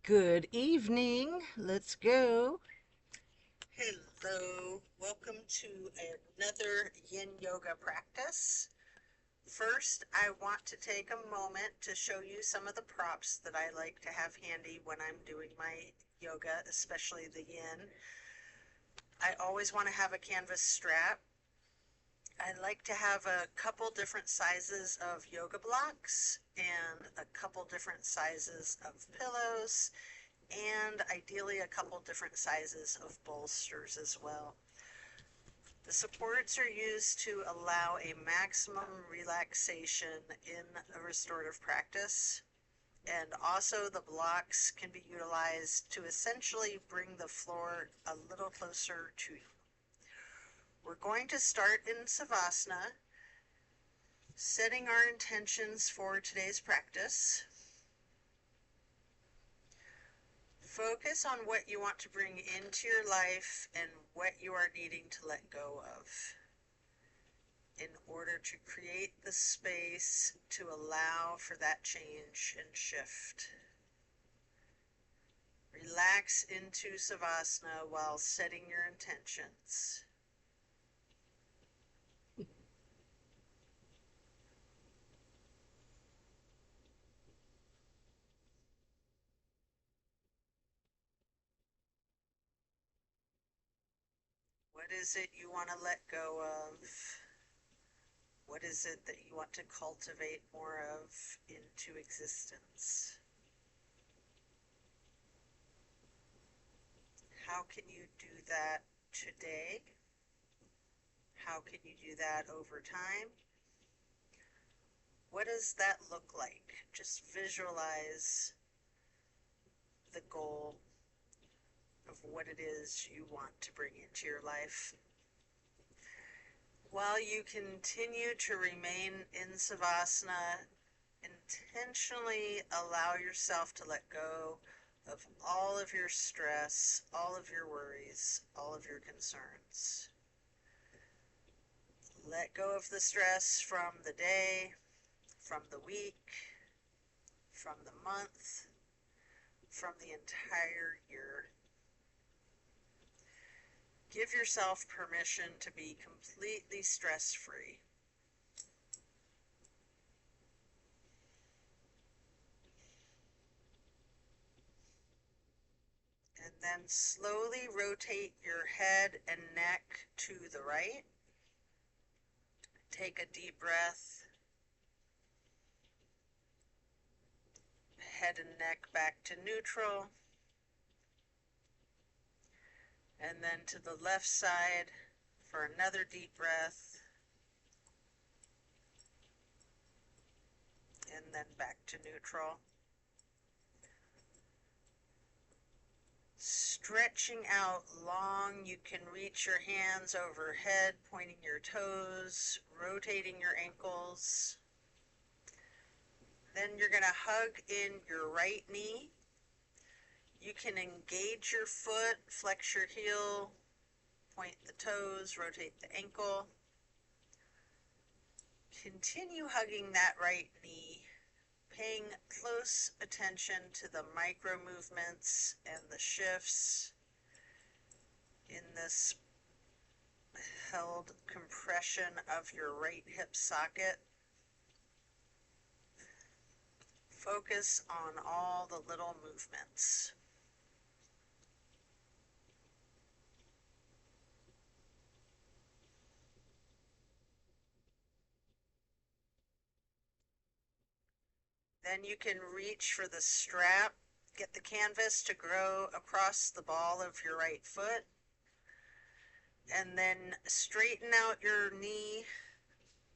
Good evening. Let's go. Hello, welcome to another yin yoga practice. First, I want to take a moment to show you some of the props that I like to have handy when I'm doing my yoga, especially the yin. I always want to have a canvas strap. I like to have a couple different sizes of yoga blocks and a couple different sizes of pillows and ideally a couple different sizes of bolsters as well. The supports are used to allow a maximum relaxation in a restorative practice, and also the blocks can be utilized to essentially bring the floor a little closer to you. We're going to start in Savasana, setting our intentions for today's practice. Focus on what you want to bring into your life and what you are needing to let go of in order to create the space to allow for that change and shift. Relax into Savasana while setting your intentions. What is it you want to let go of? What is it that you want to cultivate more of into existence? How can you do that today? How can you do that over time? What does that look like? Just visualize the goal of what it is you want to bring into your life. While you continue to remain in Savasana, intentionally allow yourself to let go of all of your stress, all of your worries, all of your concerns. Let go of the stress from the day, from the week, from the month, from the entire year. Give yourself permission to be completely stress-free. And then slowly rotate your head and neck to the right. Take a deep breath. Head and neck back to neutral. And then to the left side for another deep breath. And then back to neutral. Stretching out long, you can reach your hands overhead, pointing your toes, rotating your ankles. Then you're going to hug in your right knee. You can engage your foot, flex your heel, point the toes, rotate the ankle. Continue hugging that right knee, paying close attention to the micro movements and the shifts in this held compression of your right hip socket. Focus on all the little movements. Then you can reach for the strap, get the canvas to grow across the ball of your right foot, and then straighten out your knee,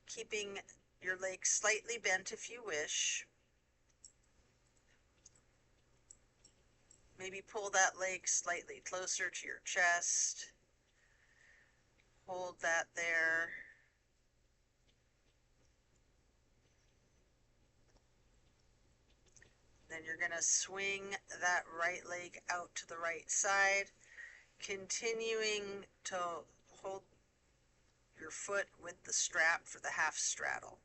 keeping your leg slightly bent if you wish. Maybe pull that leg slightly closer to your chest. Hold that there. Then you're going to swing that right leg out to the right side, continuing to hold your foot with the strap for the half straddle.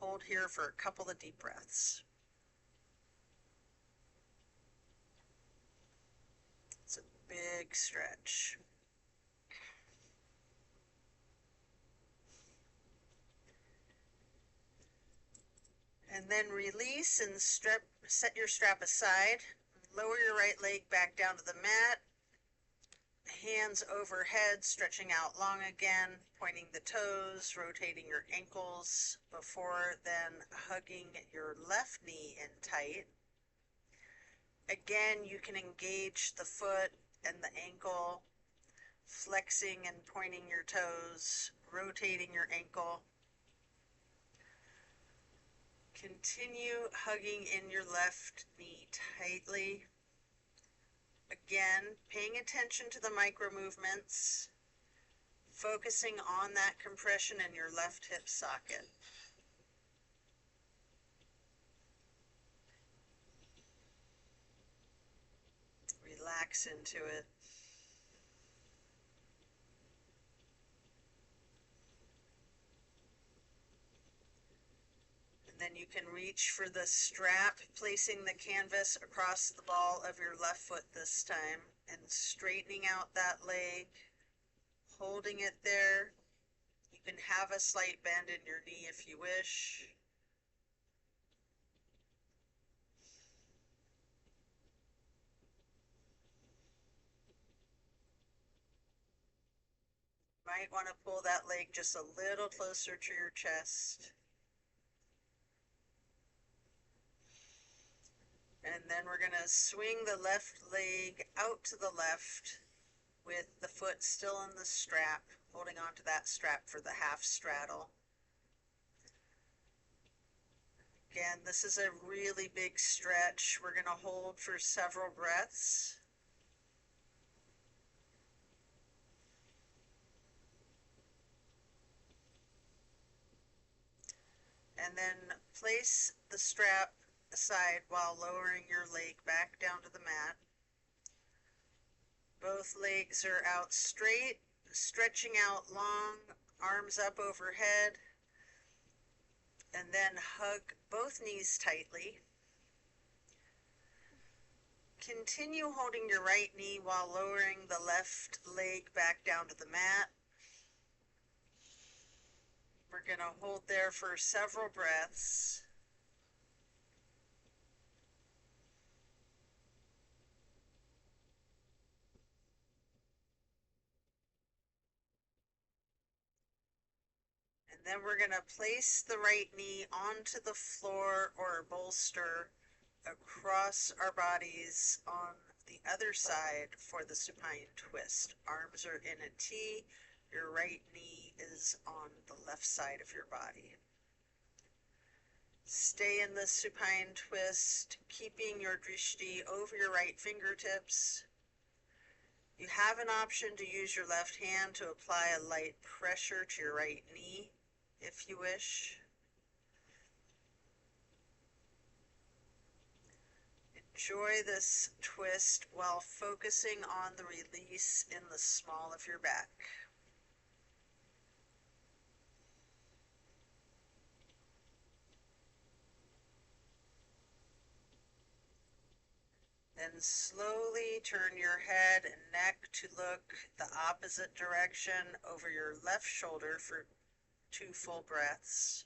Hold here for a couple of deep breaths. big stretch. And then release and set your strap aside. Lower your right leg back down to the mat. Hands overhead, stretching out long again, pointing the toes, rotating your ankles before then hugging your left knee in tight. Again, you can engage the foot and the ankle, flexing and pointing your toes, rotating your ankle. Continue hugging in your left knee tightly. Again, paying attention to the micro movements, focusing on that compression in your left hip socket. Relax into it. And then you can reach for the strap, placing the canvas across the ball of your left foot this time and straightening out that leg, holding it there. You can have a slight bend in your knee if you wish. Might want to pull that leg just a little closer to your chest. And then we're going to swing the left leg out to the left with the foot still in the strap, holding onto that strap for the half straddle. Again, this is a really big stretch. We're going to hold for several breaths. And then place the strap aside while lowering your leg back down to the mat. Both legs are out straight, stretching out long, arms up overhead, and then hug both knees tightly. Continue holding your right knee while lowering the left leg back down to the mat. We're going to hold there for several breaths. And then we're going to place the right knee onto the floor or bolster across our bodies on the other side for the supine twist. Arms are in a T. Your right knee is on the left side of your body. Stay in the supine twist, keeping your drishti over your right fingertips. You have an option to use your left hand to apply a light pressure to your right knee if you wish. Enjoy this twist while focusing on the release in the small of your back. Then slowly turn your head and neck to look the opposite direction over your left shoulder for 2 full breaths.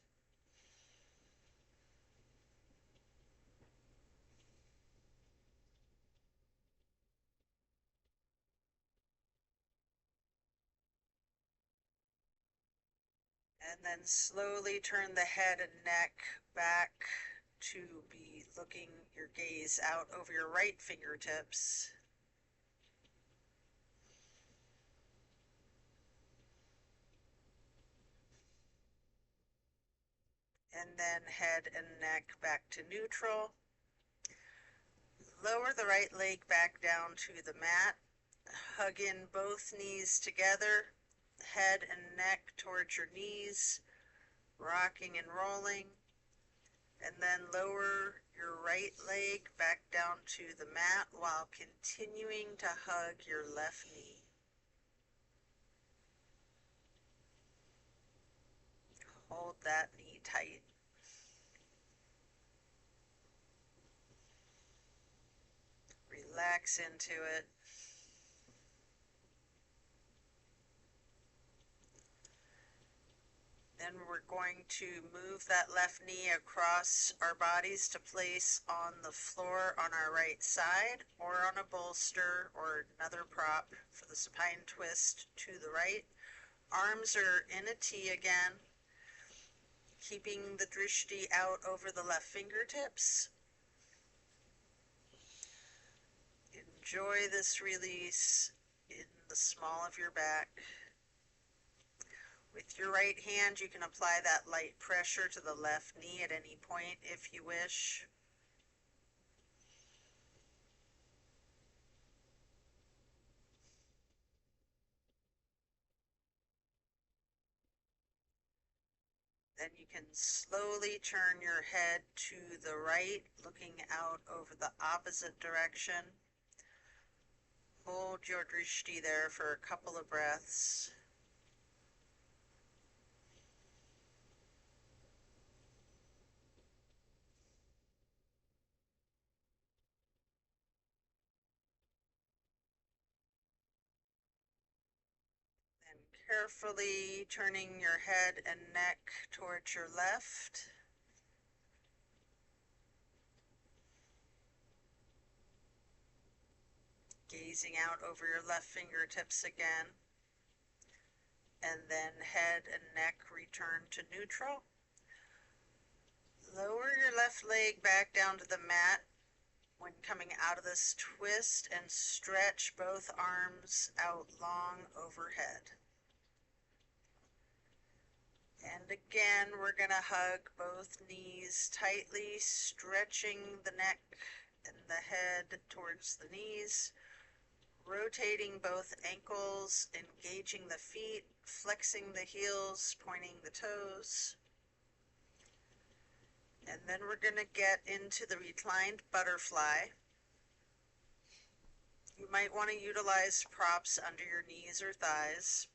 And then slowly turn the head and neck back to be looking your gaze out over your right fingertips. And then head and neck back to neutral. Lower the right leg back down to the mat. Hug in both knees together, head and neck towards your knees, rocking and rolling. And then lower your right leg back down to the mat while continuing to hug your left knee. Hold that knee tight. Relax into it. then we're going to move that left knee across our bodies to place on the floor on our right side or on a bolster or another prop for the supine twist to the right. Arms are in a T again, keeping the drishti out over the left fingertips. Enjoy this release in the small of your back. With your right hand, you can apply that light pressure to the left knee at any point if you wish. Then you can slowly turn your head to the right, looking out over the opposite direction. Hold your drishti there for a couple of breaths. Then carefully turning your head and neck towards your left. Gazing out over your left fingertips again. And then head and neck return to neutral. Lower your left leg back down to the mat when coming out of this twist and stretch both arms out long overhead. And again, we're going to hug both knees tightly, stretching the neck and the head towards the knees, rotating both ankles, engaging the feet, flexing the heels, pointing the toes. And then we're going to get into the reclined butterfly. You might want to utilize props under your knees or thighs.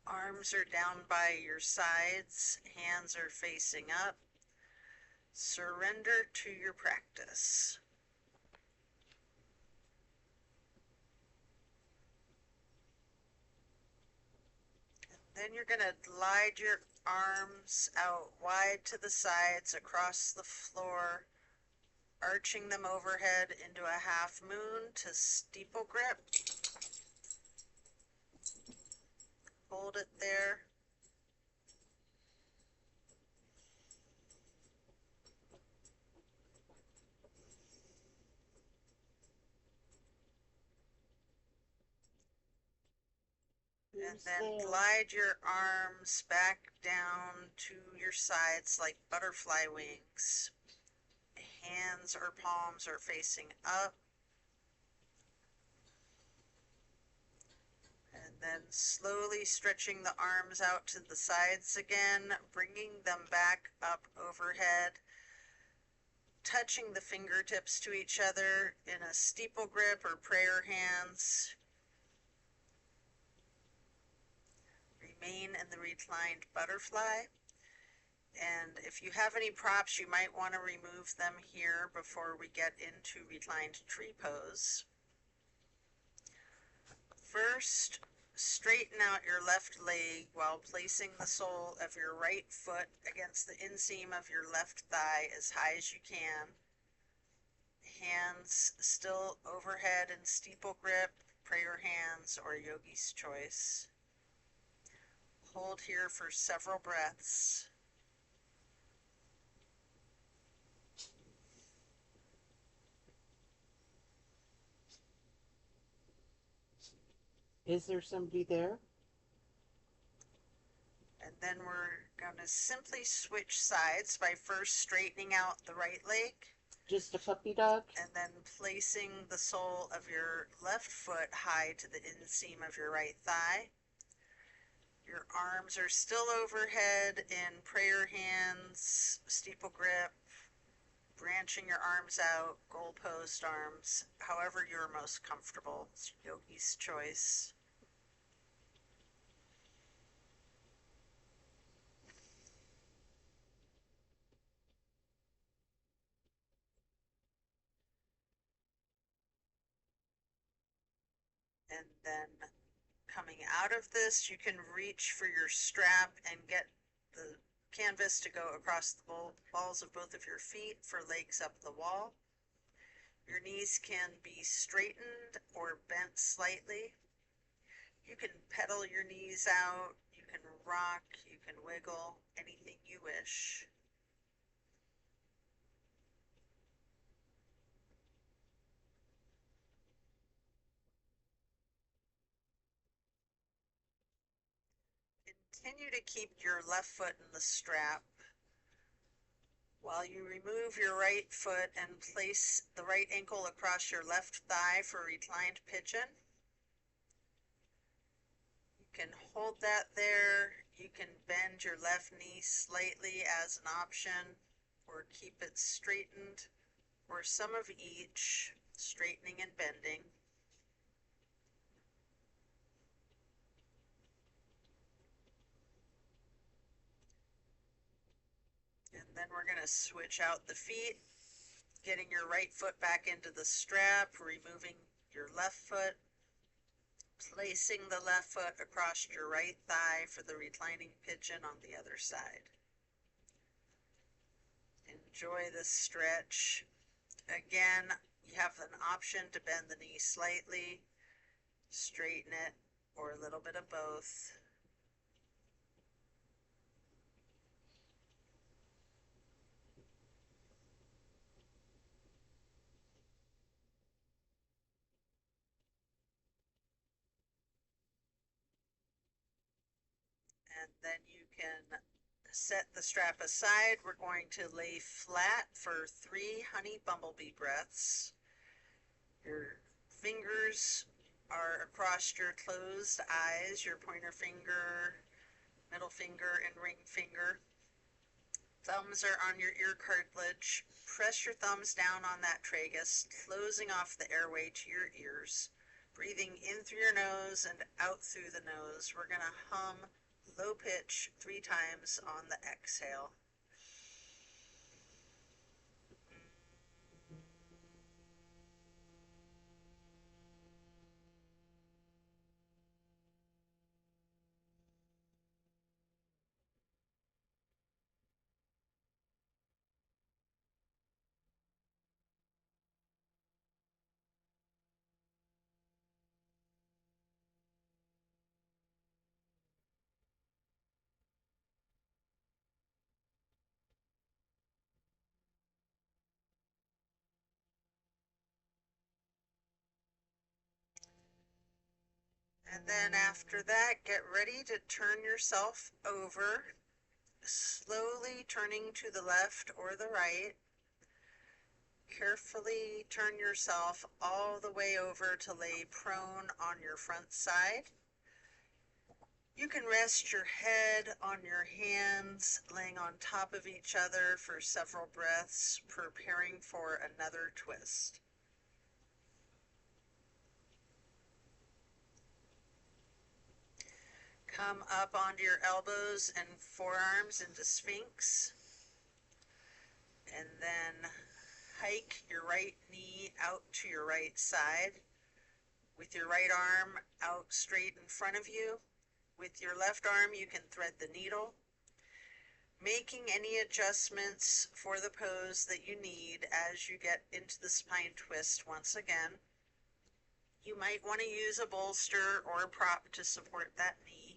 Arms are down by your sides, hands are facing up. Surrender to your practice. Then you're going to glide your arms out wide to the sides across the floor, arching them overhead into a half moon to steeple grip. Hold it there. And then glide your arms back down to your sides like butterfly wings. Hands or palms are facing up. And then slowly stretching the arms out to the sides again, bringing them back up overhead, touching the fingertips to each other in a steeple grip or prayer hands. Remain in the reclined butterfly. And if you have any props, you might want to remove them here before we get into reclined tree pose. First, straighten out your left leg while placing the sole of your right foot against the inseam of your left thigh as high as you can. Hands still overhead in steeple grip, prayer hands, or yogi's choice. Hold here for several breaths. Is there somebody there? And then we're going to simply switch sides by first straightening out the right leg. Just a puppy dog? And then placing the sole of your left foot high to the inseam of your right thigh. Your arms are still overhead in prayer hands, steeple grip, branching your arms out, goalpost arms, however you're most comfortable. It's yogi's choice. And then coming out of this, you can reach for your strap and get the canvas to go across the balls of both of your feet for legs up the wall. Your knees can be straightened or bent slightly. You can pedal your knees out, you can rock, you can wiggle, anything you wish. Continue to keep your left foot in the strap while you remove your right foot and place the right ankle across your left thigh for reclined pigeon. You can hold that there. You can bend your left knee slightly as an option, or keep it straightened, or some of each, straightening and bending. And then we're going to switch out the feet, getting your right foot back into the strap, removing your left foot, placing the left foot across your right thigh for the reclining pigeon on the other side. Enjoy the stretch. Again, you have an option to bend the knee slightly, straighten it, or a little bit of both. And then you can set the strap aside. We're going to lay flat for 3 honey bumblebee breaths. Your fingers are across your closed eyes, your pointer finger, middle finger, and ring finger. Thumbs are on your ear cartilage. Press your thumbs down on that tragus, closing off the airway to your ears. Breathing in through your nose and out through the nose. We're going to hum low pitch 3 times on the exhale. And then after that, get ready to turn yourself over, slowly turning to the left or the right. Carefully turn yourself all the way over to lay prone on your front side. You can rest your head on your hands, laying on top of each other for several breaths, preparing for another twist. Come up onto your elbows and forearms into Sphinx. And then hike your right knee out to your right side with your right arm out straight in front of you. With your left arm, you can thread the needle, making any adjustments for the pose that you need as you get into the spine twist once again. You might want to use a bolster or a prop to support that knee.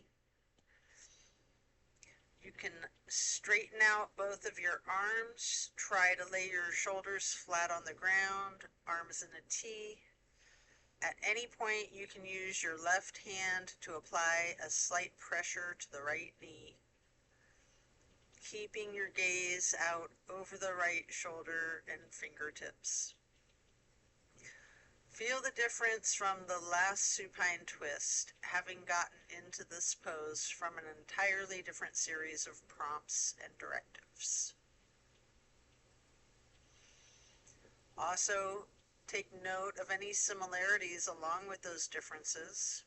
You can straighten out both of your arms. Try to lay your shoulders flat on the ground, arms in a T. At any point, you can use your left hand to apply a slight pressure to the right knee, keeping your gaze out over the right shoulder and fingertips. Feel the difference from the last supine twist, having gotten into this pose from an entirely different series of prompts and directives. Also, take note of any similarities along with those differences.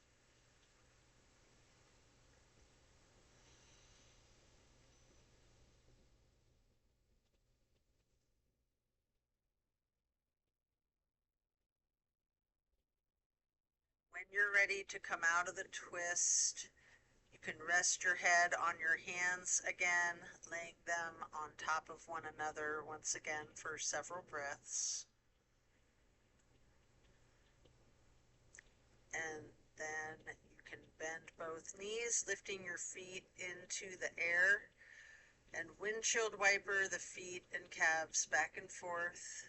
When you're ready to come out of the twist, You can rest your head on your hands again, laying them on top of one another once again for several breaths. And then you can bend both knees, lifting your feet into the air, and windshield wiper the feet and calves back and forth.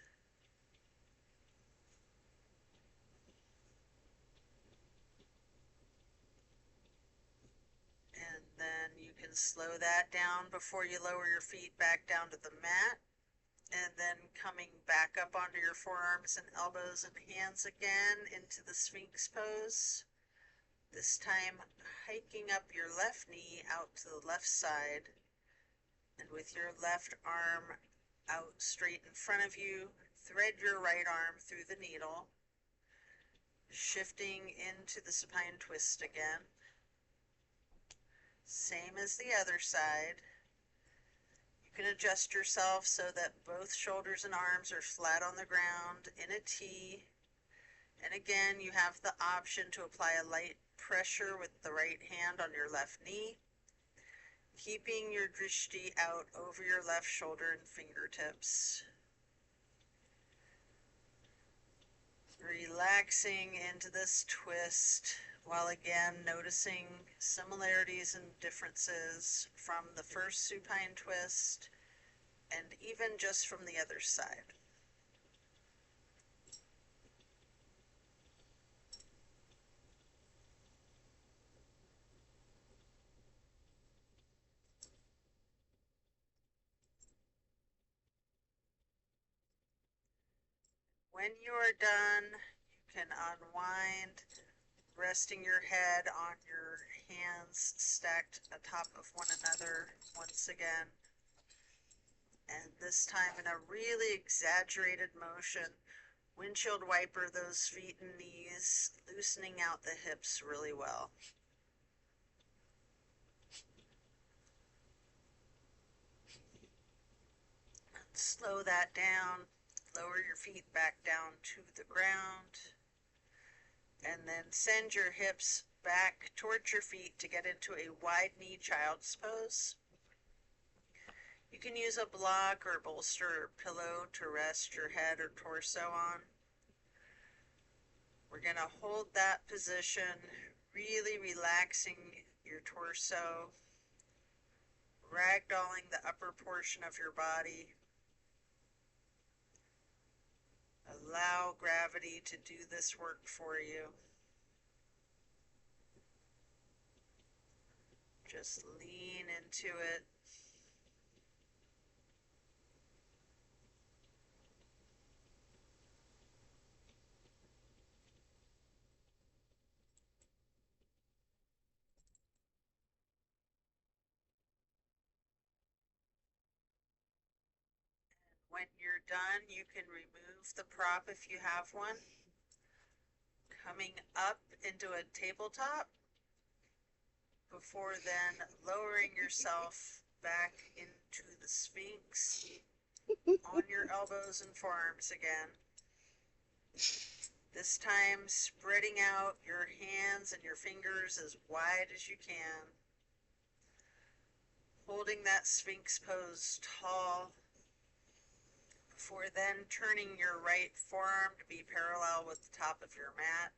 And then you can slow that down before you lower your feet back down to the mat. And then coming back up onto your forearms and elbows and hands again into the Sphinx pose. This time hiking up your left knee out to the left side, and with your left arm out straight in front of you, thread your right arm through the needle, shifting into the supine twist again. Same as the other side. You can adjust yourself so that both shoulders and arms are flat on the ground in a T. And again, you have the option to apply a light pressure with the right hand on your left knee, keeping your drishti out over your left shoulder and fingertips. Relaxing into this twist while again noticing similarities and differences from the first supine twist and even just from the other side. When you are done, you can unwind, resting your head on your hands stacked atop of one another once again. And this time in a really exaggerated motion, windshield wiper those feet and knees, loosening out the hips really well. And slow that down, lower your feet back down to the ground, and then send your hips back towards your feet to get into a wide knee child's pose. You can use a block or bolster or pillow to rest your head or torso on. We're going to hold that position, really relaxing your torso, ragdolling the upper portion of your body. Allow gravity to do this work for you. Just lean into it. When you're done, you can remove the prop if you have one. Coming up into a tabletop, before then lowering yourself back into the Sphinx on your elbows and forearms again. This time spreading out your hands and your fingers as wide as you can. Holding that Sphinx pose tall, before then turning your right forearm to be parallel with the top of your mat.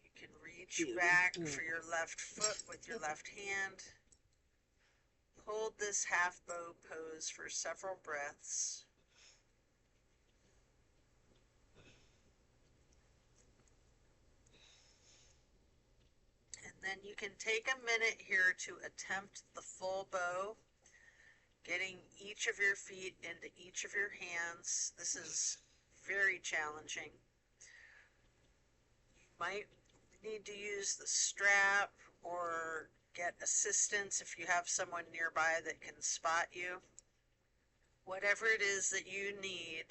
You can reach back for your left foot with your left hand. Hold this half bow pose for several breaths. And then you can take a minute here to attempt the full bow, getting each of your feet into each of your hands. This is very challenging. You might need to use the strap or get assistance if you have someone nearby that can spot you. Whatever it is that you need,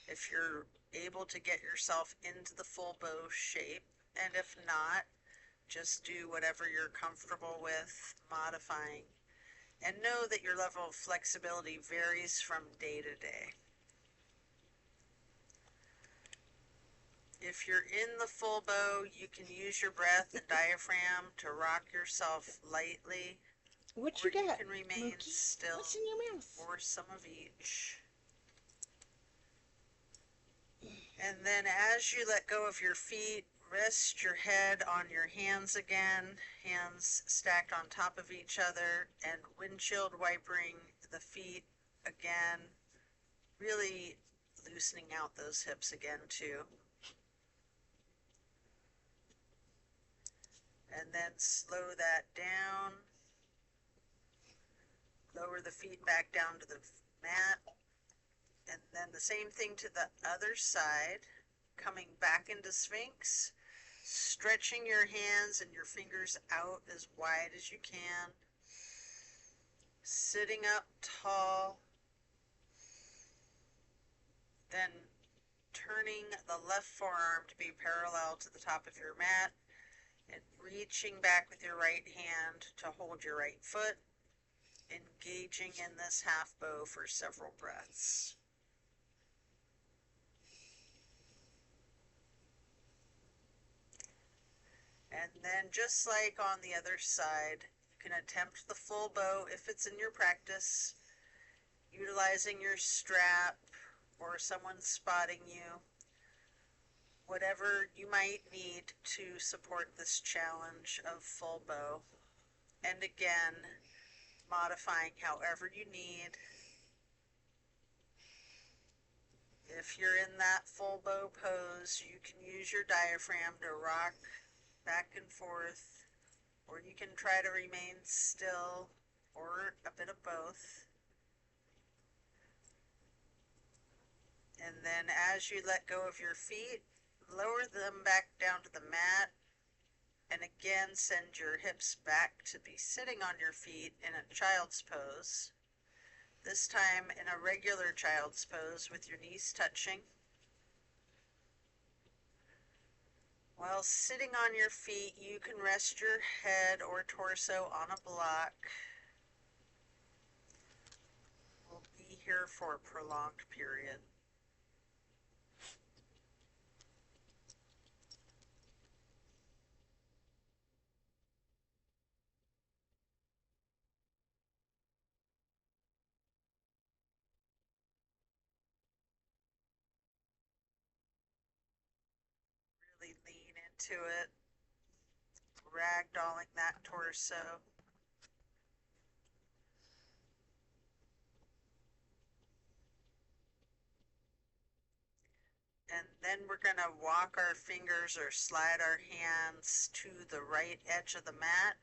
if you're able to get yourself into the full bow shape, and if not, just do whatever you're comfortable with modifying. And know that your level of flexibility varies from day to day. If you're in the full bow, you can use your breath and diaphragm to rock yourself lightly, What or you you got, can remain Mookie? still, What's in your mouth? or some of each. And then as you let go of your feet, rest your head on your hands again, hands stacked on top of each other, and windshield wipering the feet again, really loosening out those hips again too. And then slow that down. Lower the feet back down to the mat. And then the same thing to the other side, coming back into Sphinx, stretching your hands and your fingers out as wide as you can, sitting up tall, then turning the left forearm to be parallel to the top of your mat and reaching back with your right hand to hold your right foot, engaging in this half bow for several breaths. And then just like on the other side, you can attempt the full bow if it's in your practice, utilizing your strap or someone spotting you, whatever you might need to support this challenge of full bow. And again, modifying however you need. If you're in that full bow pose, you can use your diaphragm to rock back and forth, or you can try to remain still, or a bit of both. And then as you let go of your feet, lower them back down to the mat, and again send your hips back to be sitting on your feet in a child's pose. This time in a regular child's pose with your knees touching. While sitting on your feet, you can rest your head or torso on a block. We'll be here for a prolonged period. Really lean into it, ragdolling that torso. And then we're going to walk our fingers or slide our hands to the right edge of the mat,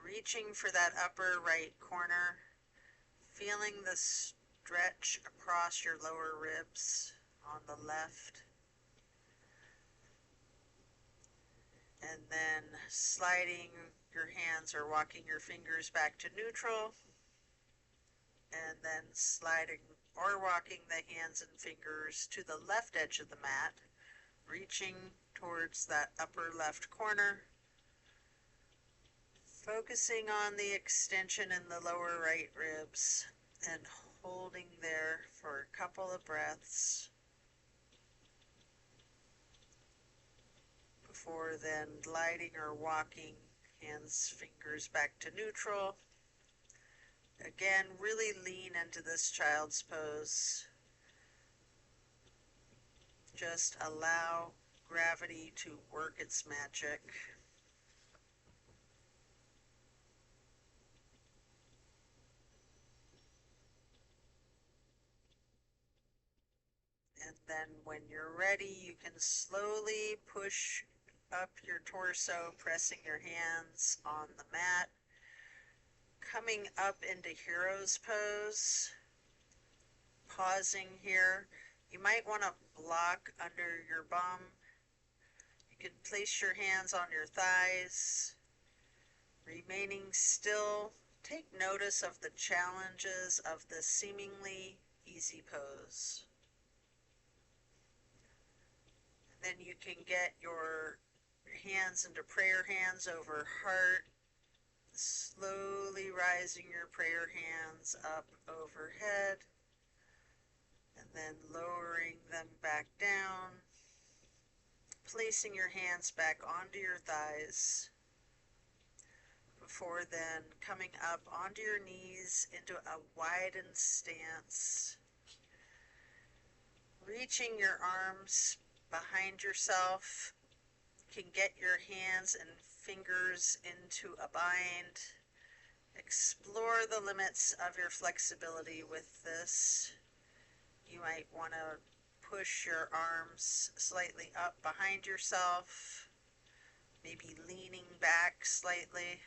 reaching for that upper right corner, feeling the stretch across your lower ribs on the left. And then sliding your hands or walking your fingers back to neutral, and then sliding or walking the hands and fingers to the left edge of the mat, reaching towards that upper left corner, focusing on the extension in the lower right ribs and holding there for a couple of breaths before then gliding or walking hands, fingers back to neutral. Again, really lean into this child's pose. Just allow gravity to work its magic. And then when you're ready, you can slowly push up your torso, pressing your hands on the mat, coming up into hero's pose, pausing here. You might want to block under your bum. You can place your hands on your thighs, remaining still. Take notice of the challenges of this seemingly easy pose. Then you can get your hands into prayer hands over heart, slowly rising your prayer hands up overhead, and then lowering them back down. placing your hands back onto your thighs before then coming up onto your knees into a widened stance. Reaching your arms behind yourself, you can get your hands and fingers into a bind. Explore the limits of your flexibility with this. You might want to push your arms slightly up behind yourself, maybe leaning back slightly.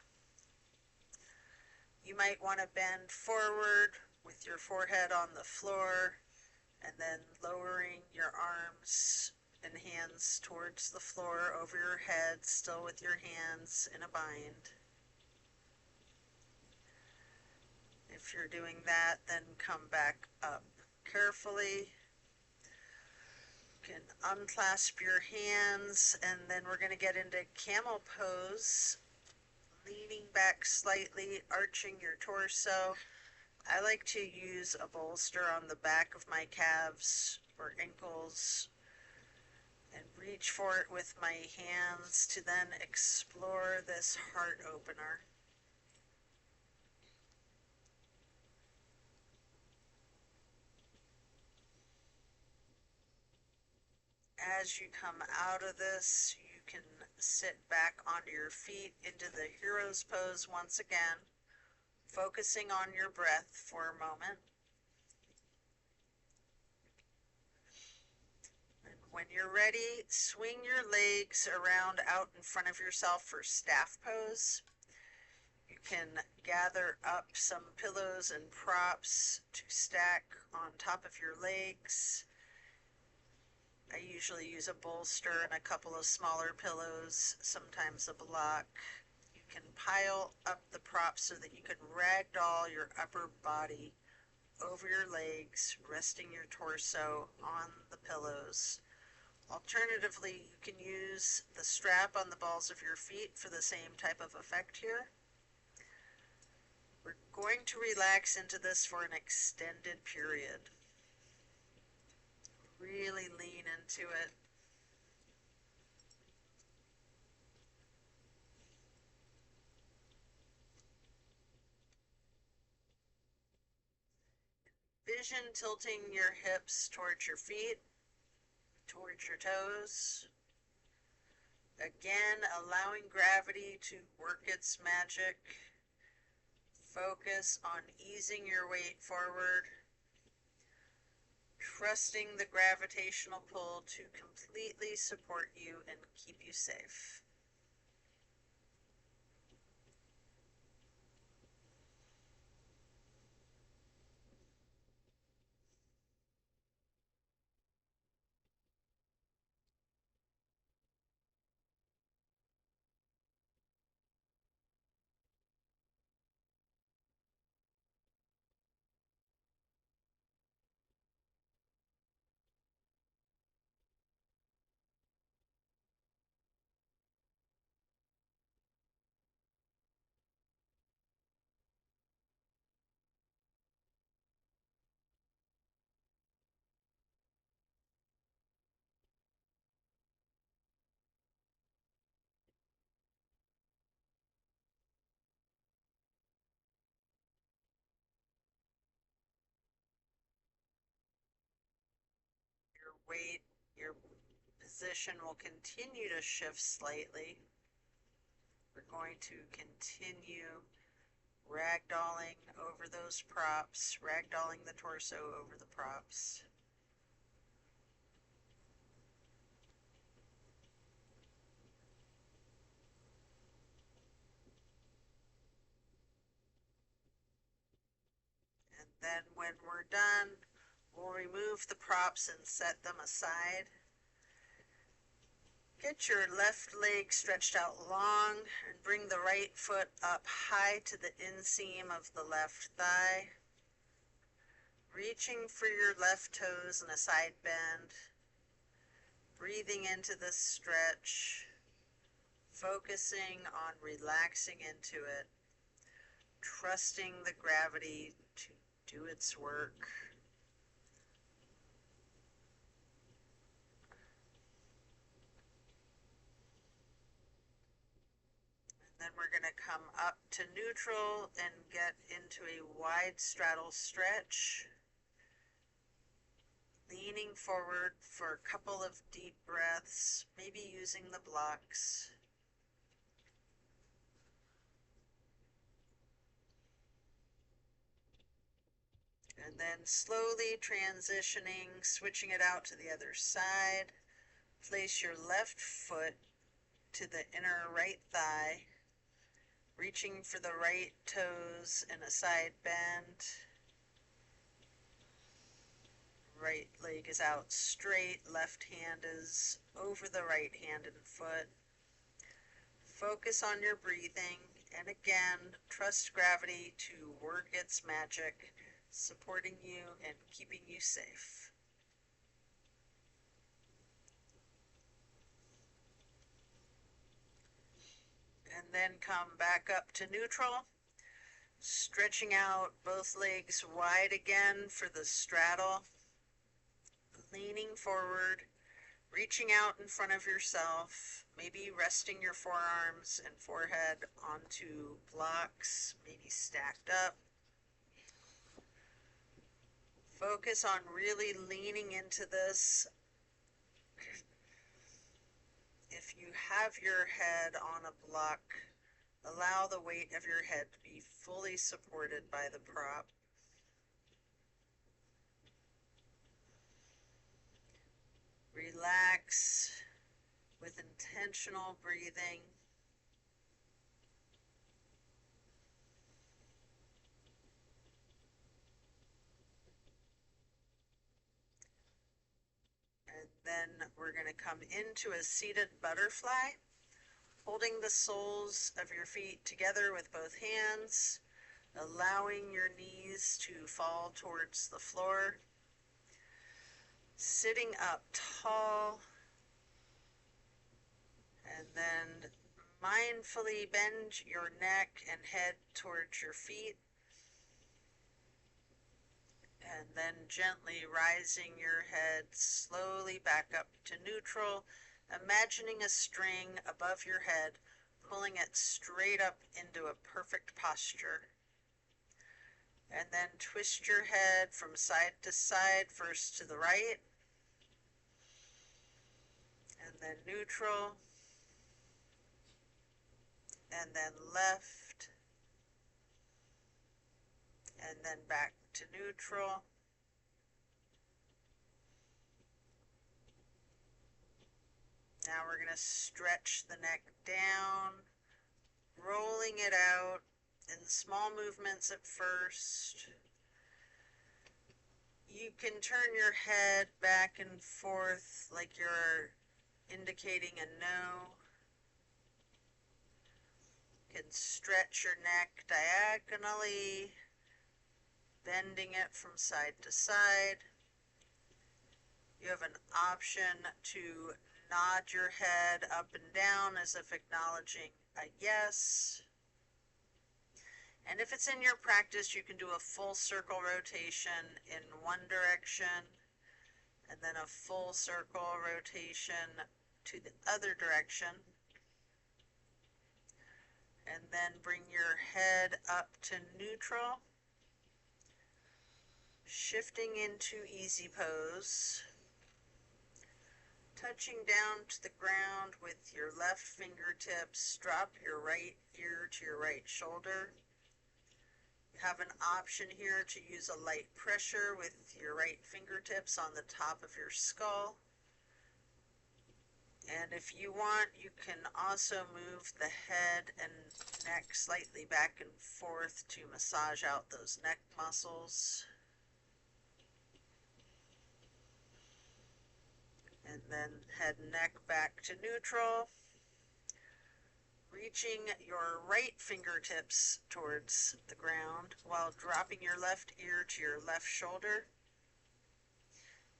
You might want to bend forward with your forehead on the floor and then lowering your arms and hands towards the floor over your head, still with your hands in a bind. If you're doing that, then come back up carefully. You can unclasp your hands, and then we're going to get into camel pose, leaning back slightly, arching your torso. I like to use a bolster on the back of my calves or ankles and reach for it with my hands to then explore this heart opener. As you come out of this, you can sit back onto your feet into the hero's pose once again, focusing on your breath for a moment. And when you're ready, swing your legs around out in front of yourself for staff pose. You can gather up some pillows and props to stack on top of your legs. I usually use a bolster and a couple of smaller pillows, sometimes a block. You can pile up the props so that you can ragdoll your upper body over your legs, resting your torso on the pillows. Alternatively, you can use the strap on the balls of your feet for the same type of effect here. We're going to relax into this for an extended period. Really lean into it. Vision tilting your hips towards your feet, towards your toes. Again, allowing gravity to work its magic. Focus on easing your weight forward. Trusting the gravitational pull to completely support you and keep you safe. Your weight, your position will continue to shift slightly. We're going to continue ragdolling over those props, ragdolling the torso over the props. And then when we're done, we'll remove the props and set them aside. Get your left leg stretched out long and bring the right foot up high to the inseam of the left thigh. Reaching for your left toes in a side bend. Breathing into this stretch. Focusing on relaxing into it. Trusting the gravity to do its work. Then we're going to come up to neutral and get into a wide straddle stretch. Leaning forward for a couple of deep breaths, maybe using the blocks. And then slowly transitioning, switching it out to the other side. Place your left foot to the inner right thigh, reaching for the right toes in a side bend. Right leg is out straight, left hand is over the right hand and foot. Focus on your breathing, and again, trust gravity to work its magic, supporting you and keeping you safe. And then come back up to neutral, stretching out both legs wide again for the straddle, leaning forward, reaching out in front of yourself, maybe resting your forearms and forehead onto blocks, maybe stacked up. Focus on really leaning into this. If you have your head on a block, allow the weight of your head to be fully supported by the prop. Relax with intentional breathing. And then we're going to come into a seated butterfly, holding the soles of your feet together with both hands, allowing your knees to fall towards the floor. Sitting up tall, and then mindfully bend your neck and head towards your feet, and then gently rising your head slowly back up to neutral, imagining a string above your head, pulling it straight up into a perfect posture. And then twist your head from side to side, first to the right, and then neutral, and then left, and then back to neutral. Now we're going to stretch the neck down, rolling it out in small movements at first. You can turn your head back and forth like you're indicating a no. You can stretch your neck diagonally, bending it from side to side. You have an option to nod your head up and down as if acknowledging a yes. And if it's in your practice, you can do a full circle rotation in one direction, and then a full circle rotation to the other direction. And then bring your head up to neutral, shifting into easy pose, touching down to the ground with your left fingertips. Drop your right ear to your right shoulder. You have an option here to use a light pressure with your right fingertips on the top of your skull. And if you want, you can also move the head and neck slightly back and forth to massage out those neck muscles. And then head and neck back to neutral. Reaching your right fingertips towards the ground while dropping your left ear to your left shoulder.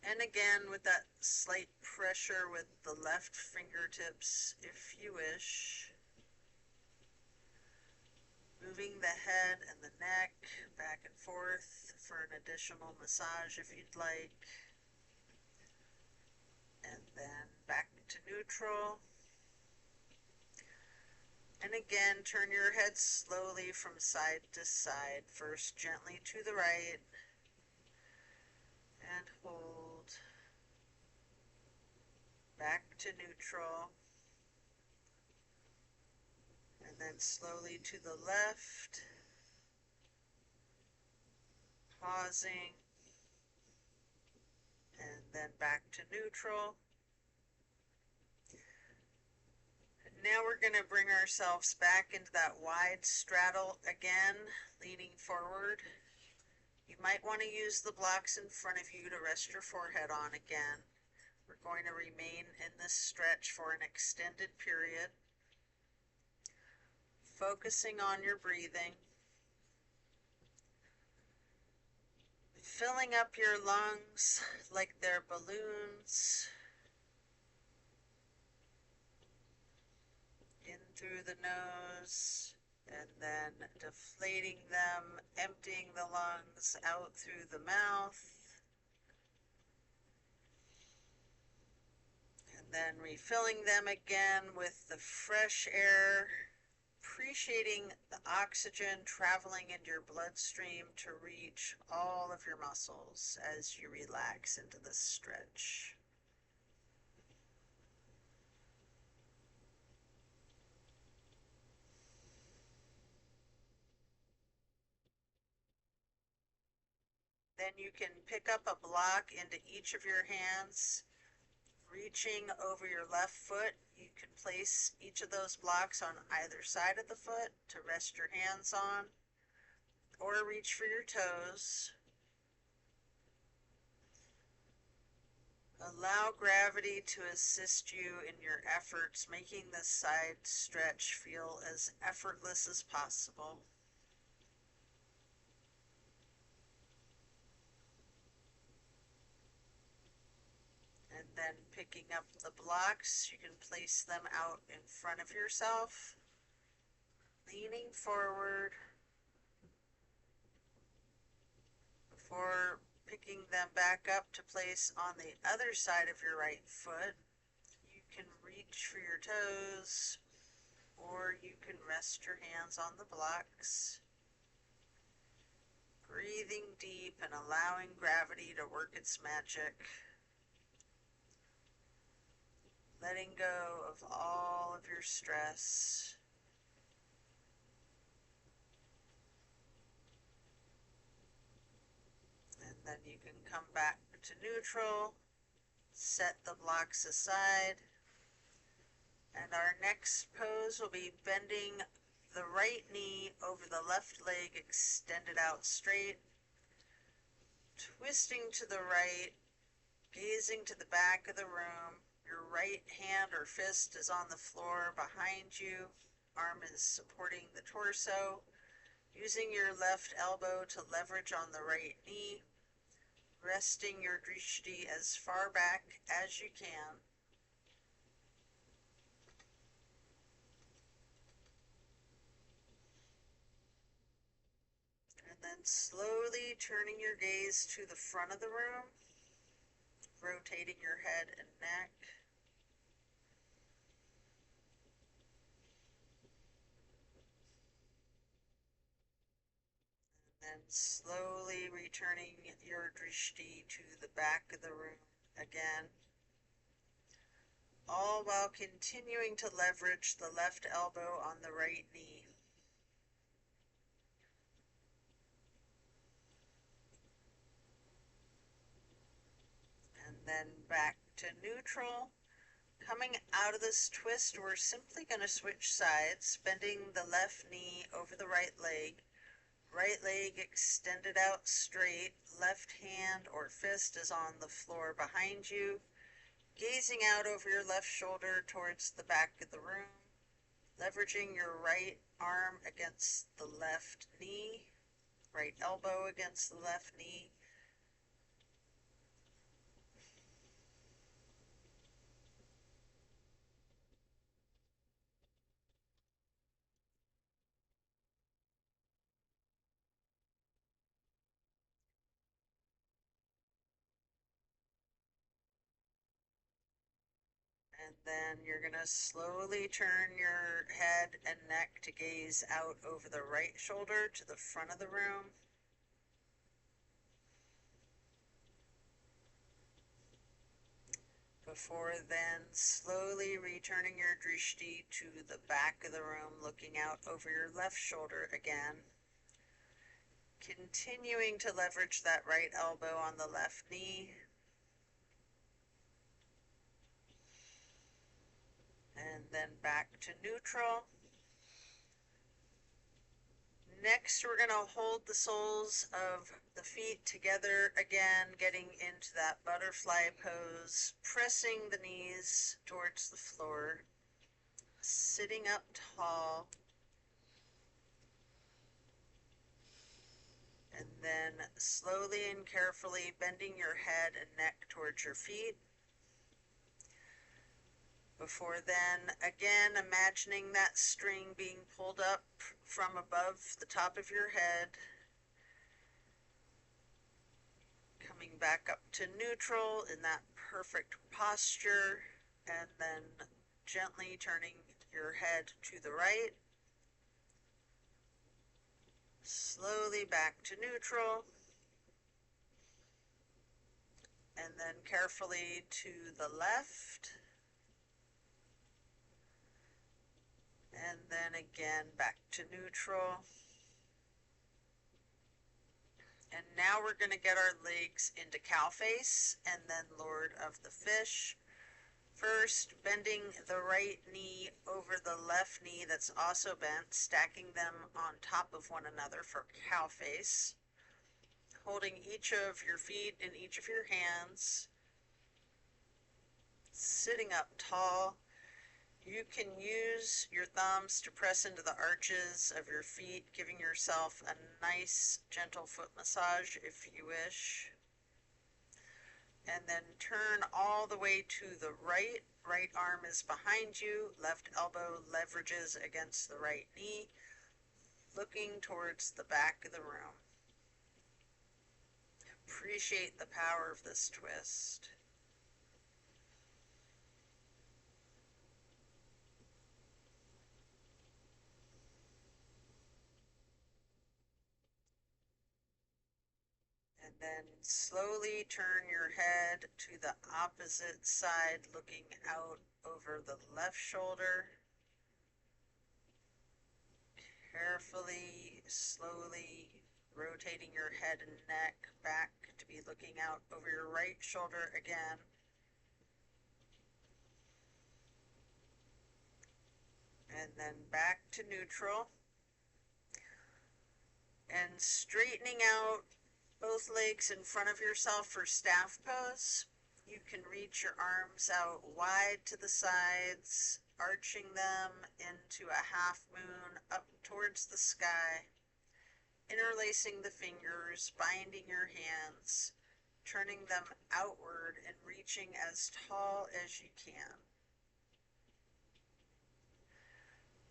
And again, with that slight pressure with the left fingertips, if you wish. Moving the head and the neck back and forth for an additional massage if you'd like. And then back to neutral. And again, turn your head slowly from side to side. First gently to the right and hold. Back to neutral. And then slowly to the left. Pausing. And then back to neutral. Now we're going to bring ourselves back into that wide straddle again, leaning forward. You might want to use the blocks in front of you to rest your forehead on again. We're going to remain in this stretch for an extended period, focusing on your breathing, filling up your lungs like they're balloons, in through the nose, and then deflating them, emptying the lungs out through the mouth, and then refilling them again with the fresh air, appreciating the oxygen traveling in your bloodstream to reach all of your muscles as you relax into this stretch. Then you can pick up a block into each of your hands, reaching over your left foot. You can place each of those blocks on either side of the foot to rest your hands on, or reach for your toes. Allow gravity to assist you in your efforts, making this side stretch feel as effortless as possible. And then picking up the blocks, you can place them out in front of yourself, leaning forward before picking them back up to place on the other side of your right foot. You can reach for your toes, or you can rest your hands on the blocks. Breathing deep and allowing gravity to work its magic. Letting go of all of your stress. And then you can come back to neutral, set the blocks aside, and our next pose will be bending the right knee over the left leg extended out straight, twisting to the right, gazing to the back of the room. Your right hand or fist is on the floor behind you, arm is supporting the torso, using your left elbow to leverage on the right knee, resting your drishti as far back as you can. And then slowly turning your gaze to the front of the room, rotating your head and neck. And slowly returning your drishti to the back of the room again, all while continuing to leverage the left elbow on the right knee. And then back to neutral. Coming out of this twist, we're simply going to switch sides, bending the left knee over the right leg extended out straight, left hand or fist is on the floor behind you, gazing out over your left shoulder towards the back of the room, leveraging your right arm against the left knee, right elbow against the left knee. And then you're going to slowly turn your head and neck to gaze out over the right shoulder to the front of the room. Before then, slowly returning your drishti to the back of the room, looking out over your left shoulder again. Continuing to leverage that right elbow on the left knee. And then back to neutral. Next, we're going to hold the soles of the feet together again, getting into that butterfly pose, pressing the knees towards the floor, sitting up tall, and then slowly and carefully bending your head and neck towards your feet. Before then, again, imagining that string being pulled up from above the top of your head, coming back up to neutral in that perfect posture, and then gently turning your head to the right, slowly back to neutral, and then carefully to the left, and then again back to neutral. And now we're going to get our legs into cow face and then Lord of the Fish. First, bending the right knee over the left knee that's also bent, stacking them on top of one another for cow face. Holding each of your feet in each of your hands. Sitting up tall. You can use your thumbs to press into the arches of your feet, giving yourself a nice, gentle foot massage if you wish. And then turn all the way to the right. Right arm is behind you. Left elbow leverages against the right knee, looking towards the back of the room. Appreciate the power of this twist. And then slowly turn your head to the opposite side, looking out over the left shoulder. Carefully, slowly rotating your head and neck back to be looking out over your right shoulder again. And then back to neutral. And straightening out both legs in front of yourself for staff pose. You can reach your arms out wide to the sides, arching them into a half moon up towards the sky, interlacing the fingers, binding your hands, turning them outward and reaching as tall as you can.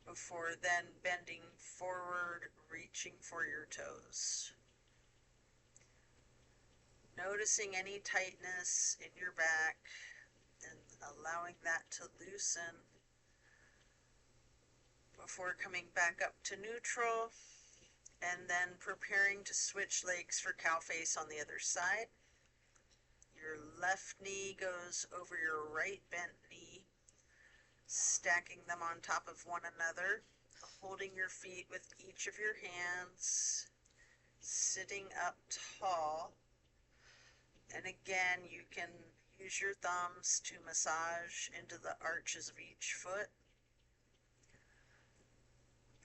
Before then bending forward, reaching for your toes. Noticing any tightness in your back and allowing that to loosen before coming back up to neutral, and then preparing to switch legs for cow face on the other side. Your left knee goes over your right bent knee, stacking them on top of one another, holding your feet with each of your hands, sitting up tall. And again, you can use your thumbs to massage into the arches of each foot.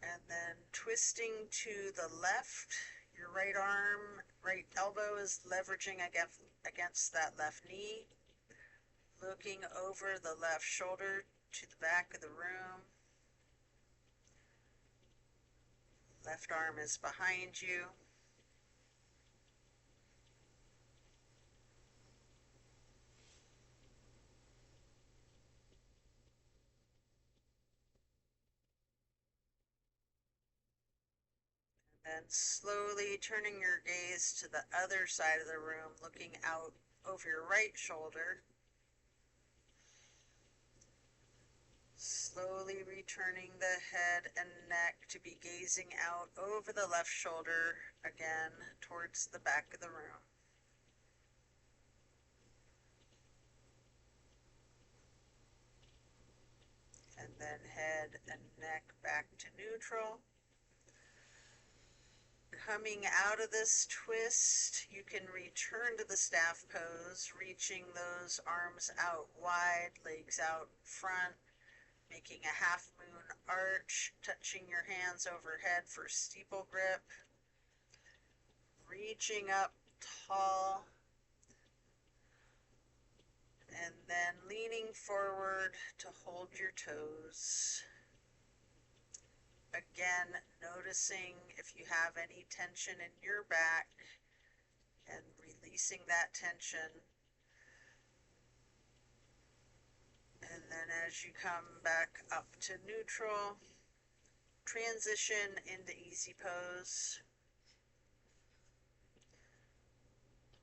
And then twisting to the left, your right arm, right elbow is leveraging against that left knee. Looking over the left shoulder to the back of the room. Left arm is behind you. And slowly turning your gaze to the other side of the room, looking out over your right shoulder. slowly returning the head and neck to be gazing out over the left shoulder again towards the back of the room. And then head and neck back to neutral. Coming out of this twist, you can return to the staff pose, reaching those arms out wide, legs out front, making a half moon arch, touching your hands overhead for steeple grip, reaching up tall, and then leaning forward to hold your toes. Again, noticing if you have any tension in your back and releasing that tension. And then as you come back up to neutral, transition into easy pose.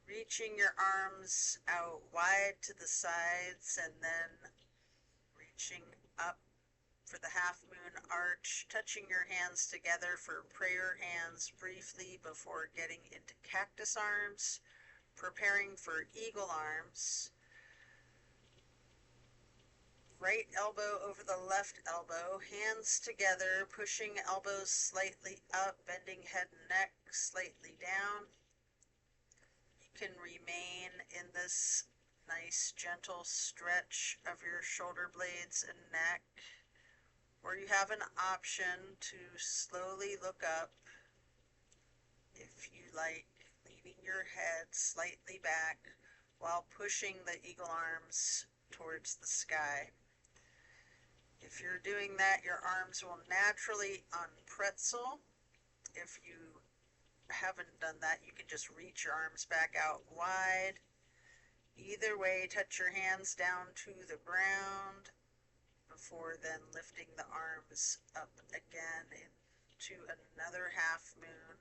Reaching your arms out wide to the sides and then reaching up for the half moon arch, touching your hands together for prayer hands briefly before getting into cactus arms, preparing for eagle arms. Right elbow over the left elbow, hands together, pushing elbows slightly up, bending head and neck slightly down. You can remain in this nice gentle stretch of your shoulder blades and neck, or you have an option to slowly look up if you like, leaning your head slightly back while pushing the eagle arms towards the sky. If you're doing that, your arms will naturally unpretzel. If you haven't done that, you can just reach your arms back out wide. Either way, touch your hands down to the ground before then lifting the arms up again into another half moon.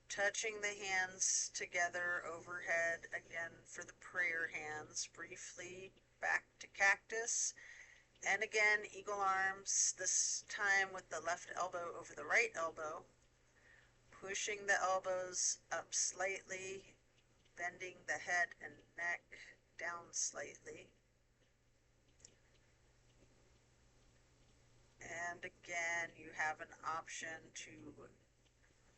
Touching the hands together overhead again for the prayer hands, briefly back to cactus. And again, eagle arms, this time with the left elbow over the right elbow. Pushing the elbows up slightly, bending the head and neck down slightly. And again, you have an option to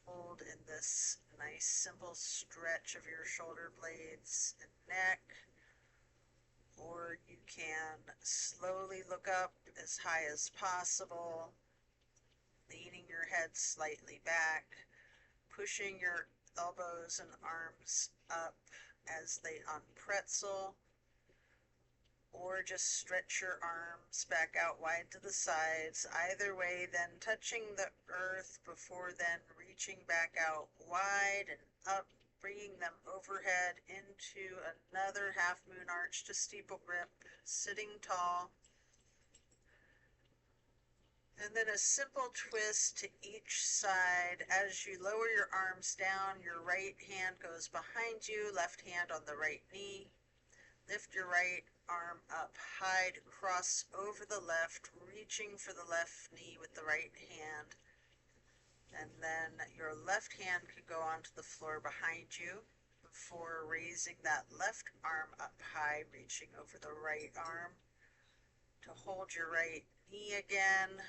hold in this nice simple stretch of your shoulder blades and neck, or you can slowly look up as high as possible, leaning your head slightly back, pushing your elbows and arms up as they unpretzel, or just stretch your arms back out wide to the sides. Either way, then touching the earth before then reaching back out wide and up, bringing them overhead into another half moon arch to steeple grip, sitting tall. And then a simple twist to each side. As you lower your arms down, your right hand goes behind you, left hand on the right knee. Lift your right arm up high to cross over the left, reaching for the left knee with the right hand. And then your left hand could go onto the floor behind you before raising that left arm up high, reaching over the right arm to hold your right knee again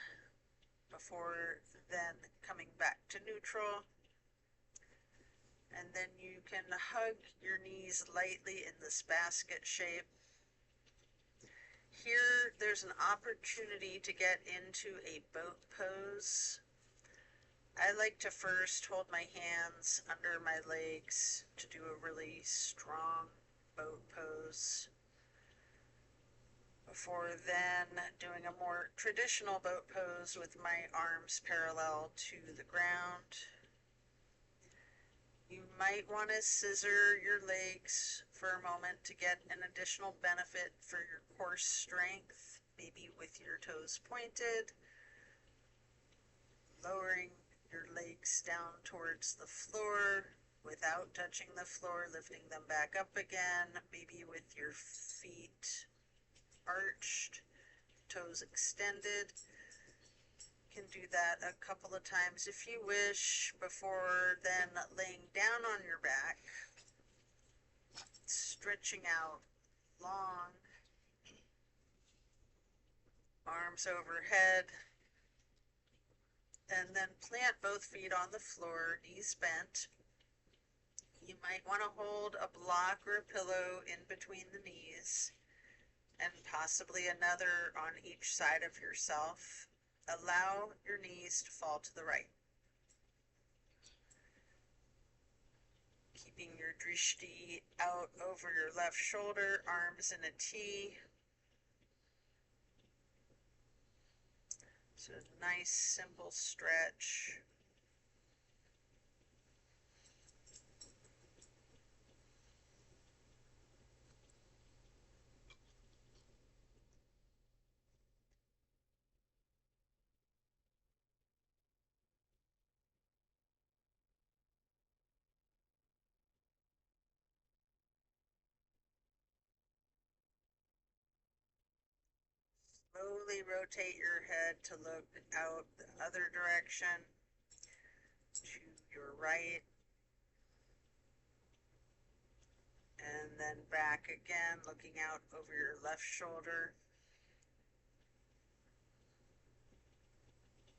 before then coming back to neutral. And then you can hug your knees lightly in this basket shape. Here, there's an opportunity to get into a boat pose. I like to first hold my hands under my legs to do a really strong boat pose, before then doing a more traditional boat pose with my arms parallel to the ground. You might want to scissor your legs for a moment to get an additional benefit for your core strength, maybe with your toes pointed, lowering your legs down towards the floor without touching the floor, lifting them back up again, maybe with your feet arched, toes extended. You can do that a couple of times if you wish, before then laying down on your back, stretching out long, arms overhead, and then plant both feet on the floor, knees bent. You might want to hold a block or a pillow in between the knees, and possibly another on each side of yourself. Allow your knees to fall to the right. Keeping your drishti out over your left shoulder, arms in a T. So nice simple stretch. Slowly rotate your head to look out the other direction, to your right, and then back again, looking out over your left shoulder.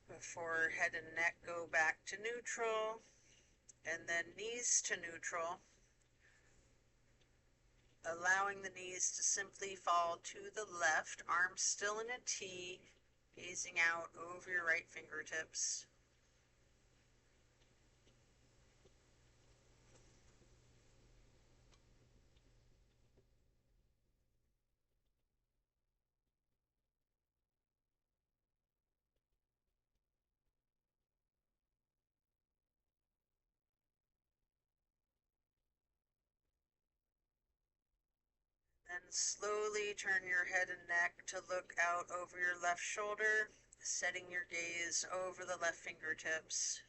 Before head and neck go back to neutral, and then knees to neutral, allowing the knees to simply fall to the left, arms still in a T, gazing out over your right fingertips. Then slowly turn your head and neck to look out over your left shoulder, setting your gaze over the left fingertips.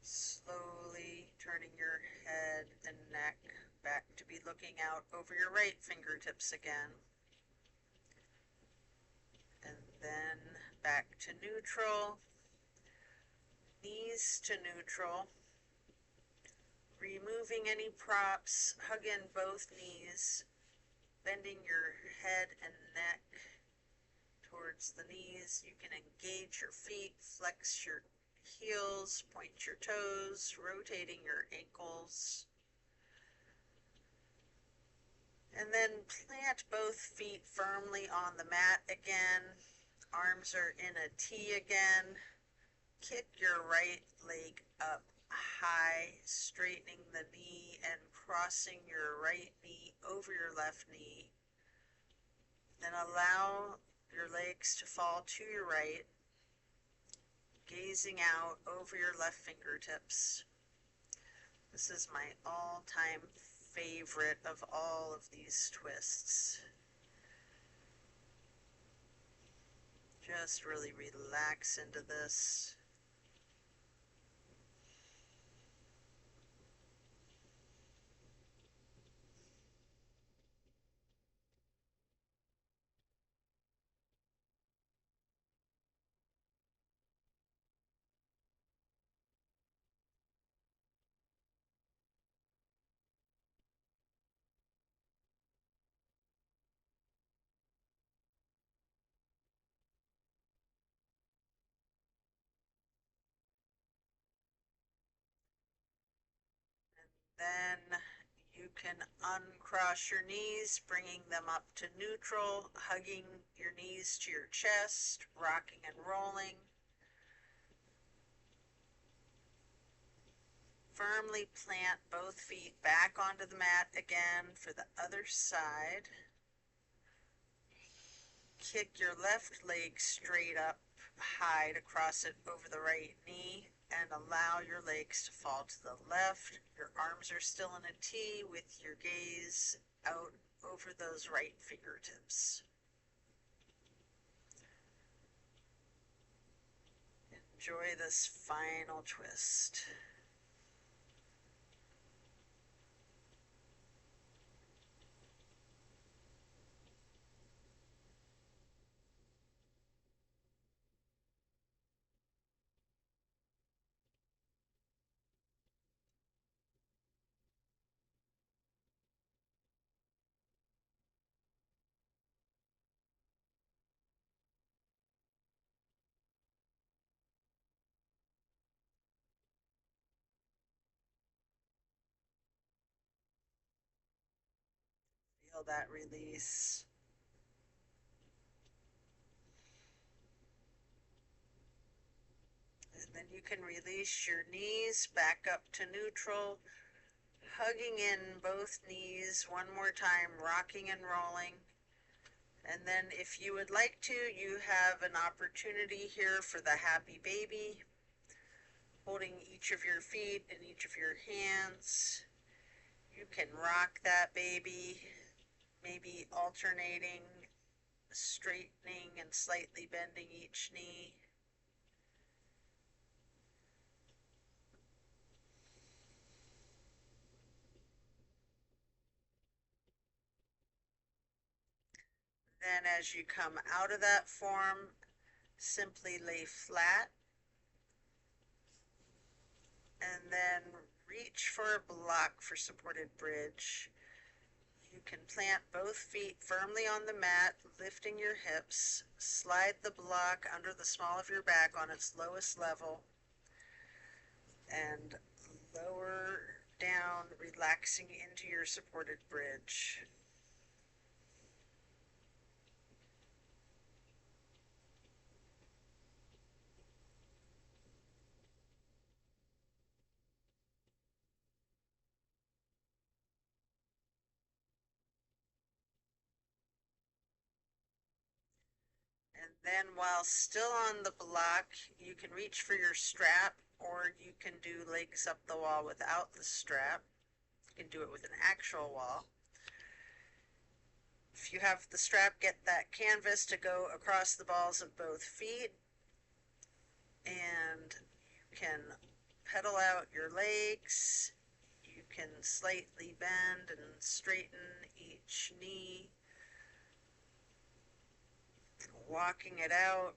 Slowly turning your head and neck back to be looking out over your right fingertips again. And then back to neutral, knees to neutral. Removing any props, hug in both knees, bending your head and neck towards the knees. You can engage your feet, flex your heels, point your toes, rotating your ankles. And then plant both feet firmly on the mat again. Arms are in a T again. Kick your right leg up high, straightening the knee and crossing your right knee over your left knee. Then allow your legs to fall to your right, gazing out over your left fingertips. This is my all-time favorite of all of these twists. Just really relax into this. Then you can uncross your knees, bringing them up to neutral, hugging your knees to your chest, rocking and rolling. Firmly plant both feet back onto the mat again for the other side. Kick your left leg straight up high to cross it over the right knee, and allow your legs to fall to the left. Your arms are still in a T with your gaze out over those right fingertips. Enjoy this final twist. Feel that release. And then you can release your knees back up to neutral, hugging in both knees one more time, rocking and rolling. And then if you would like to, you have an opportunity here for the happy baby, holding each of your feet in each of your hands. You can rock that baby, maybe alternating, straightening and slightly bending each knee. Then as you come out of that form, simply lay flat and then reach for a block for supported bridge. You can plant both feet firmly on the mat, lifting your hips. Slide the block under the small of your back on its lowest level and lower down, relaxing into your supported bridge. And then while still on the block, you can reach for your strap, or you can do legs up the wall without the strap. You can do it with an actual wall. If you have the strap, get that canvas to go across the balls of both feet, and you can pedal out your legs. You can slightly bend and straighten each knee, walking it out.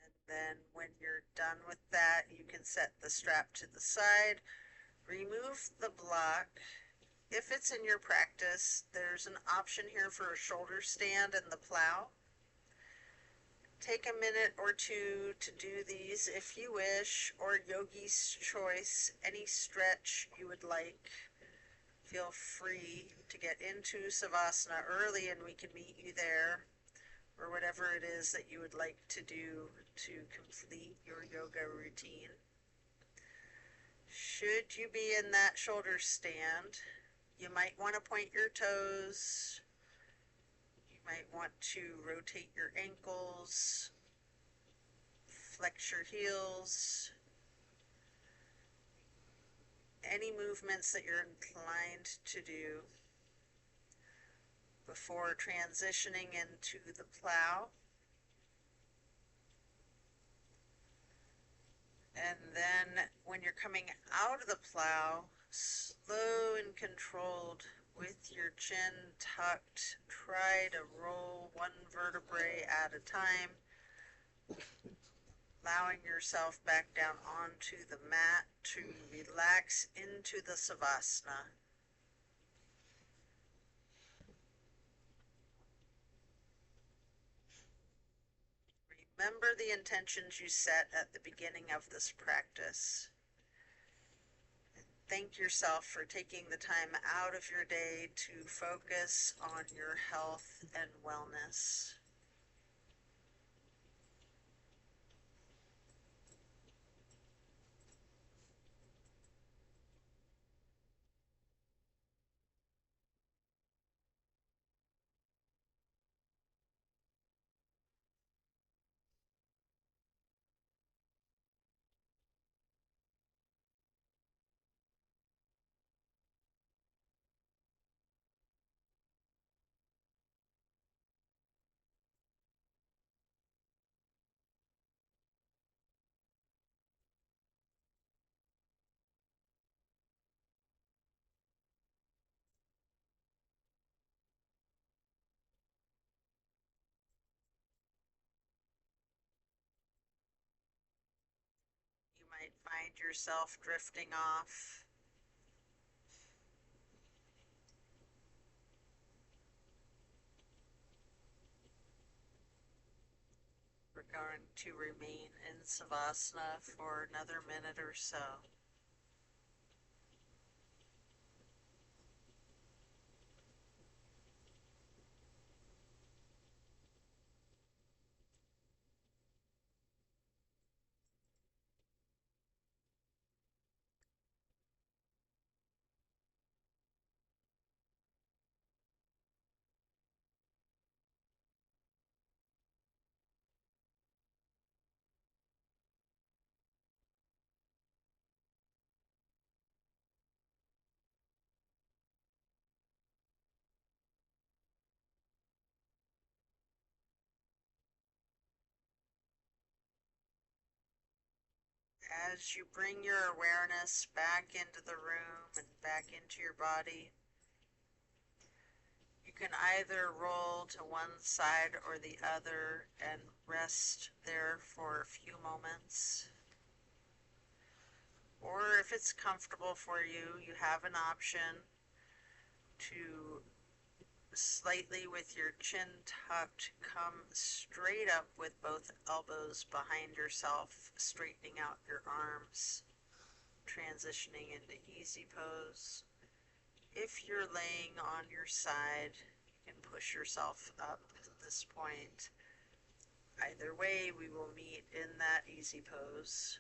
And then when you're done with that, you can set the strap to the side, remove the block. If it's in your practice, there's an option here for a shoulder stand and the plow. Take a minute or two to do these if you wish, or yogi's choice, any stretch you would like. Feel free to get into Savasana early and we can meet you there, or whatever it is that you would like to do to complete your yoga routine. Should you be in that shoulder stand, you might want to point your toes. You might want to rotate your ankles, flex your heels. Any movements that you're inclined to do before transitioning into the plow. And then when you're coming out of the plow, slow and controlled with your chin tucked, try to roll one vertebrae at a time, allowing yourself back down onto the mat to relax into the Savasana. Remember the intentions you set at the beginning of this practice. Thank yourself for taking the time out of your day to focus on your health and wellness. You might find yourself drifting off. going to remain in Savasana for another minute or so. As you bring your awareness back into the room and back into your body, you can either roll to one side or the other and rest there for a few moments. Or if it's comfortable for you, you have an option to slightly with your chin tucked, come straight up with both elbows behind yourself, straightening out your arms, transitioning into easy pose. If you're laying on your side, you can push yourself up at this point. Either way, we will meet in that easy pose.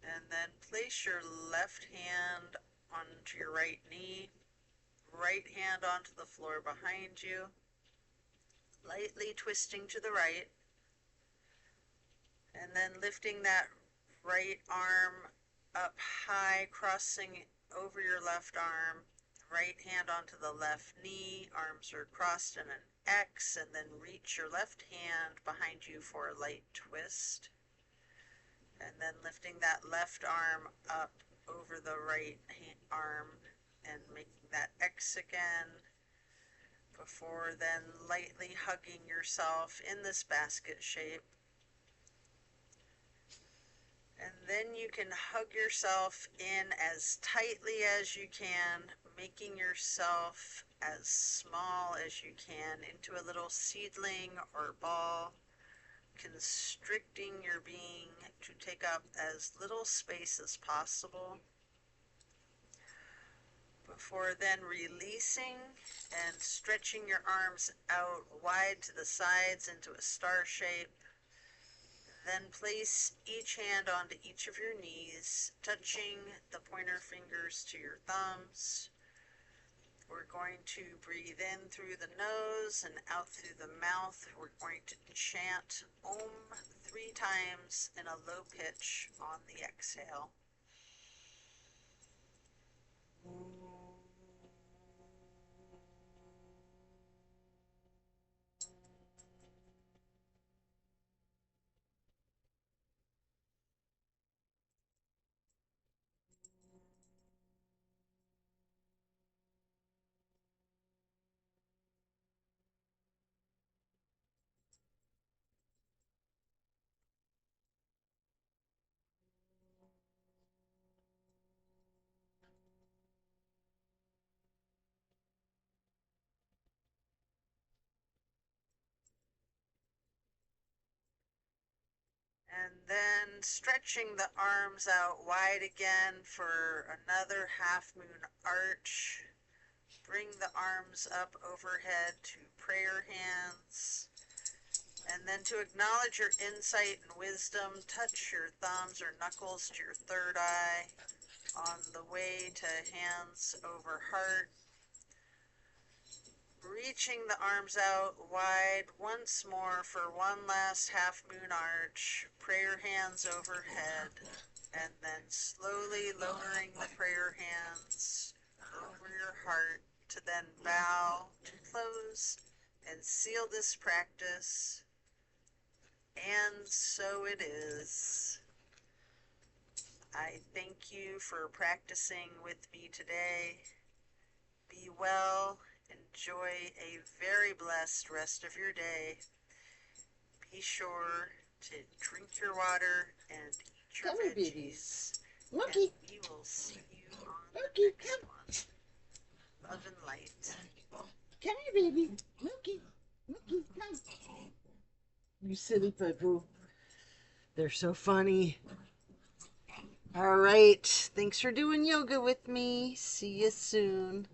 And then place your left hand onto your right knee, right hand onto the floor behind you, lightly twisting to the right, and then lifting that right arm up high, crossing over your left arm, right hand onto the left knee, arms are crossed in an X, and then reach your left hand behind you for a light twist. And then lifting that left arm up over the right arm and making that X again, before then lightly hugging yourself in this basket shape. And then you can hug yourself in as tightly as you can, making yourself as small as you can into a little seedling or ball, constricting your being to take up as little space as possible, before then releasing and stretching your arms out wide to the sides into a star shape. Then place each hand onto each of your knees, touching the pointer fingers to your thumbs. We're going to breathe in through the nose and out through the mouth. We're going to chant Om 3 times in a low pitch on the exhale. And then stretching the arms out wide again for another half moon arch. Bring the arms up overhead to prayer hands. And then to acknowledge your insight and wisdom, touch your thumbs or knuckles to your third eye on the way to hands over heart. Reaching the arms out wide once more for one last half moon arch, prayer hands overhead, and then slowly lowering the prayer hands over your heart to then bow to close and seal this practice. And so it is. I thank you for practicing with me today. Be well. Enjoy a very blessed rest of your day. Be sure to drink your water and eat your veggies. Monkey. And we will see you on Monkey, the next one. Love and light. Come here, baby. Monkey. silly puggle. They're so funny. All right. Thanks for doing yoga with me. See you soon.